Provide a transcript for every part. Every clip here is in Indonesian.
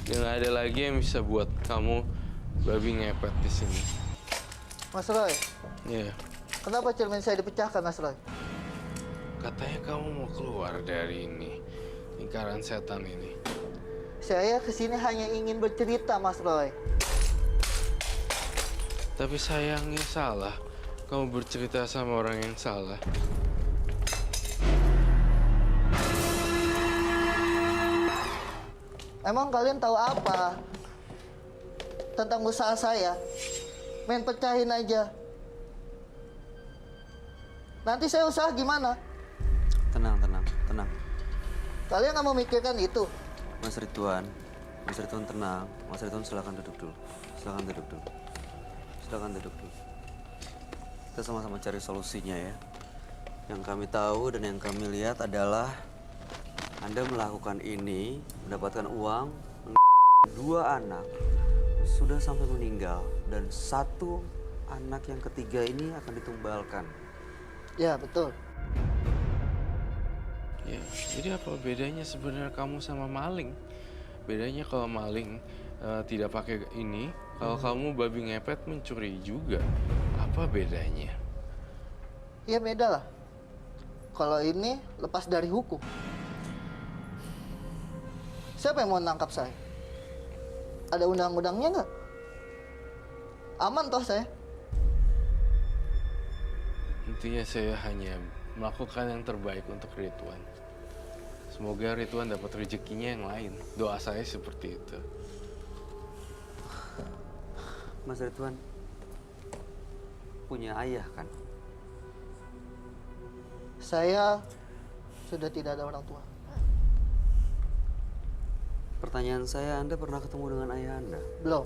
Ya nggak ada lagi yang bisa buat kamu babi ngepet di sini. Mas Roy, Ya, kenapa cermin saya dipecahkan, Mas Roy? katanya kamu mau keluar dari ini, lingkaran setan ini. Saya kesini hanya ingin bercerita, Mas Roy. Tapi sayangnya salah. Kamu bercerita sama orang yang salah. Emang kalian tahu apa tentang usaha saya? Main pecahin aja. Nanti saya usaha gimana? Tenang, tenang, tenang. Kalian nggak memikirkan itu? Mas Ridwan tenang. Mas Ridwan silakan duduk dulu. Silakan duduk dulu. Silakan duduk dulu. Kita sama-sama cari solusinya ya. Yang kami tahu dan yang kami lihat adalah Anda melakukan ini, mendapatkan uang, dua anak sudah sampai meninggal dan satu anak yang ketiga ini akan ditumbalkan. Ya, betul. Ya, jadi apa bedanya sebenarnya kamu sama maling? Bedanya kalau maling tidak pakai ini, kalau kamu babi ngepet mencuri juga. Apa bedanya? Ya beda lah. Kalau ini lepas dari hukum. Siapa yang mau nangkap saya? Ada undang-undangnya nggak? Aman toh saya? Intinya saya hanya melakukan yang terbaik untuk Ridwan. Semoga Ridwan dapat rezekinya yang lain. Doa saya seperti itu. Mas Ridwan punya ayah kan? Saya sudah tidak ada orang tua. Pertanyaan saya, Anda pernah ketemu dengan ayah Anda? Belum.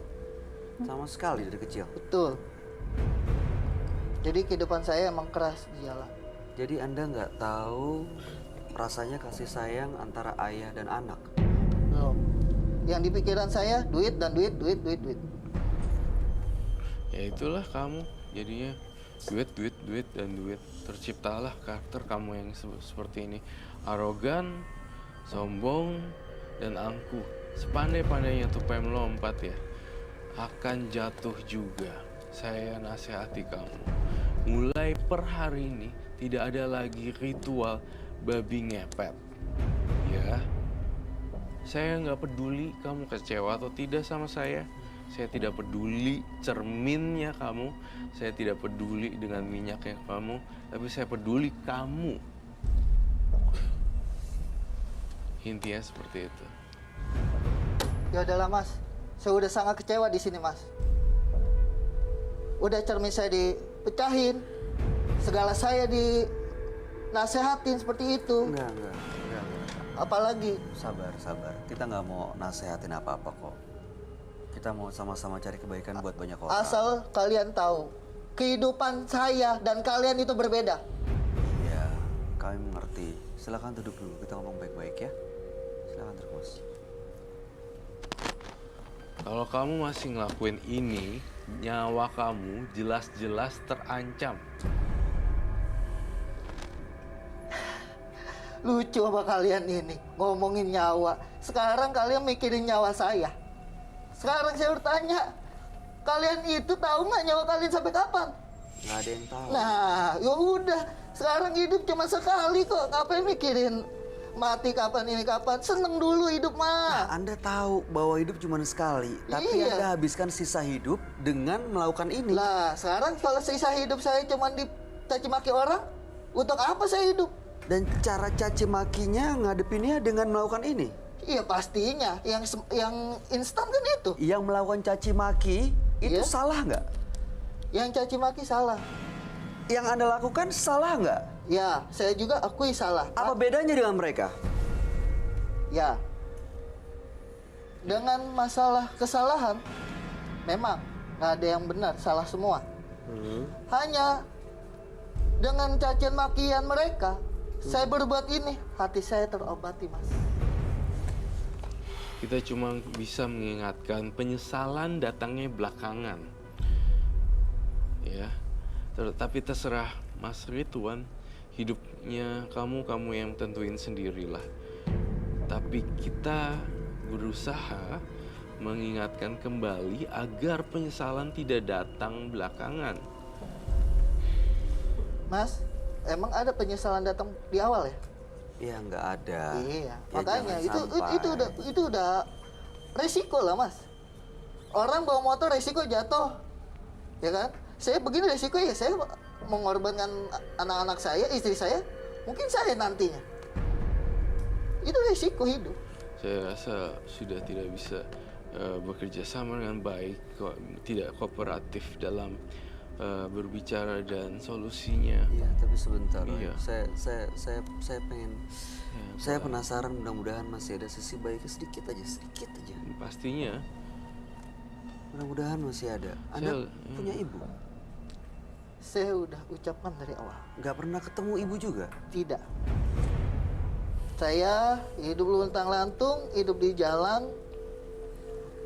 Sama sekali dari kecil. Betul. Jadi kehidupan saya emang keras di jalan. Jadi Anda nggak tahu rasanya kasih sayang antara ayah dan anak? Belum. Yang di pikiran saya duit dan duit. Ya itulah kamu jadinya duit dan duit. Terciptalah karakter kamu yang seperti ini. Arogan, sombong, dan angkuh. Sepandai-pandainya tupai melompat ya, akan jatuh juga. Saya nasihati kamu. Mulai per hari ini tidak ada lagi ritual babi ngepet. Ya. Saya nggak peduli kamu kecewa atau tidak sama saya. Saya tidak peduli cerminnya kamu. Saya tidak peduli dengan minyaknya kamu. Tapi saya peduli kamu. Intinya seperti itu. Ya udahlah Mas, saya udah sangat kecewa di sini Mas. Udah cermin saya dipecahin, segala saya dinasehatin seperti itu. Enggak. Apalagi? Sabar. Kita nggak mau nasehatin apa-apa kok. Kita mau sama-sama cari kebaikan buat banyak orang. Asal kalian tahu, kehidupan saya dan kalian itu berbeda. Ya, kami mengerti. Silakan duduk dulu, kita ngomong baik-baik ya. Silakan terus. Kalau kamu masih ngelakuin ini, nyawa kamu jelas-jelas terancam. Lucu sama kalian ini, ngomongin nyawa. Sekarang kalian mikirin nyawa saya. Sekarang saya bertanya, kalian itu tahu nggak nyawa kalian sampai kapan? Nggak ada yang tahu. Nah, ya udah. Sekarang hidup cuma sekali kok. Ngapain mikirin mati kapan ini kapan? Seneng dulu hidup mah. Nah, Anda tahu bahwa hidup cuma sekali, tapi Iya. Anda habiskan sisa hidup dengan melakukan ini. Lah, sekarang kalau sisa hidup saya cuma dicaci maki orang, untuk apa saya hidup? Dan cara caci makinya ngadepinnya dengan melakukan ini. Iya pastinya, yang instan kan itu. Yang melakukan caci maki itu Iya. salah nggak? Yang caci maki salah. Yang Anda lakukan salah nggak? Ya, saya juga akui salah. Apa bedanya dengan mereka? Ya. Dengan masalah kesalahan, memang nggak ada yang benar, salah semua. Hanya dengan cacian makian mereka, saya berbuat ini, hati saya terobati, Mas. Kita cuma bisa mengingatkan penyesalan datangnya belakangan. Ya. Tapi terserah Mas Ridwan, hidupnya kamu yang tentuin sendirilah. Tapi kita berusaha mengingatkan kembali agar penyesalan tidak datang belakangan. Mas, emang ada penyesalan datang di awal ya? Ya nggak ada. Iya, Ya, makanya jangan sampai. itu udah resiko lah mas. Orang bawa motor resiko jatuh, ya kan? Saya begini resiko ya, saya mengorbankan anak-anak saya, istri saya, mungkin saya nantinya. Itu resiko hidup. Saya rasa sudah tidak bisa bekerja sama dengan baik, tidak kooperatif dalam berbicara dan solusinya. Iya, tapi sebentar. Iya. Saya pengen. Saya penasaran, mudah-mudahan masih ada sisi baiknya sedikit aja. Pastinya. Mudah-mudahan masih ada. Anda punya ibu? Saya udah ucapkan dari awal. Nggak pernah ketemu ibu juga? Tidak. Saya hidup luntang-lantung, hidup di jalan.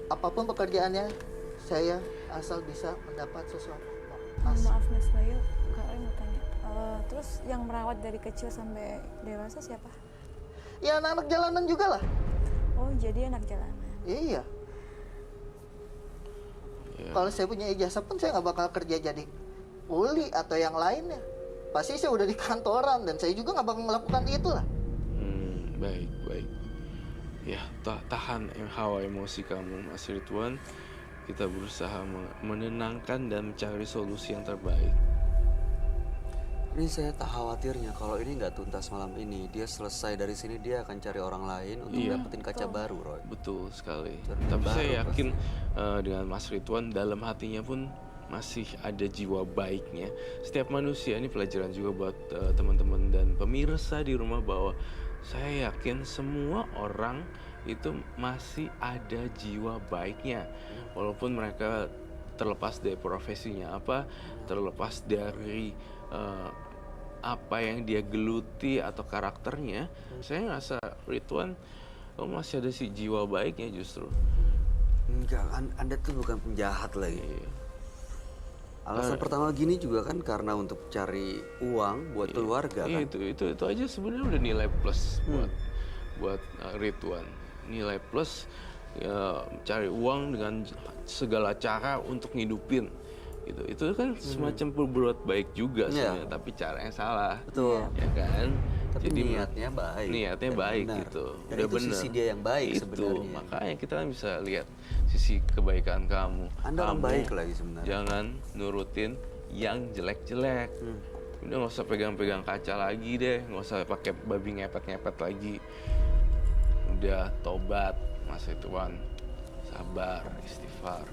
Apapun pekerjaannya, saya asal bisa mendapat sesuatu. Maaf Mas Bayu, Kak Roy mau tanya. Terus yang merawat dari kecil sampai dewasa siapa? Ya anak-anak jalanan juga lah. Oh jadi anak jalanan. Iya. Ya. Kalau saya punya ijazah pun saya nggak bakal kerja jadi kuli atau yang lainnya. Pasti saya udah di kantoran dan saya juga nggak bakal melakukan itu lah. Baik. Ya, tahan hawa emosi kamu, Mas Ridwan. Kita berusaha menenangkan dan mencari solusi yang terbaik. Ini saya tak khawatirnya kalau ini nggak tuntas malam ini, dia selesai dari sini dia akan cari orang lain untuk Iya. dapetin kaca baru, Roy. Betul sekali. Cerita Tapi baru saya yakin dengan Mas Ridwan dalam hatinya pun masih ada jiwa baiknya. Setiap manusia, ini pelajaran juga buat teman-teman dan pemirsa di rumah, bahwa saya yakin semua orang itu masih ada jiwa baiknya. Walaupun mereka terlepas dari profesinya apa, terlepas dari apa yang dia geluti atau karakternya, saya ngerasa Ridwan masih ada si jiwa baiknya justru. Enggak, Anda tuh bukan penjahat lagi. Iya. Alasan pertama gini juga kan karena untuk cari uang buat keluarga Iya, kan. itu aja sebenarnya udah nilai plus buat Ridwan. Nilai plus ya, cari uang dengan segala cara untuk ngidupin. Itu kan semacam berbuat baik juga sebenarnya, tapi caranya salah. Betul. Ya kan? Tapi niatnya baik. Niatnya dan baik benar. gitu. Dan Udah itu bener. sisi dia yang baik Itu, sebenarnya. makanya kita kan bisa lihat sisi kebaikan kamu. Anda orang Kamu baik lagi sebenarnya. Jangan nurutin yang jelek-jelek. Udah nggak usah pegang-pegang kaca lagi deh, nggak usah pakai babi ngepet-ngepet lagi. Udah tobat, Mas Ridwan. Sabar, istighfar.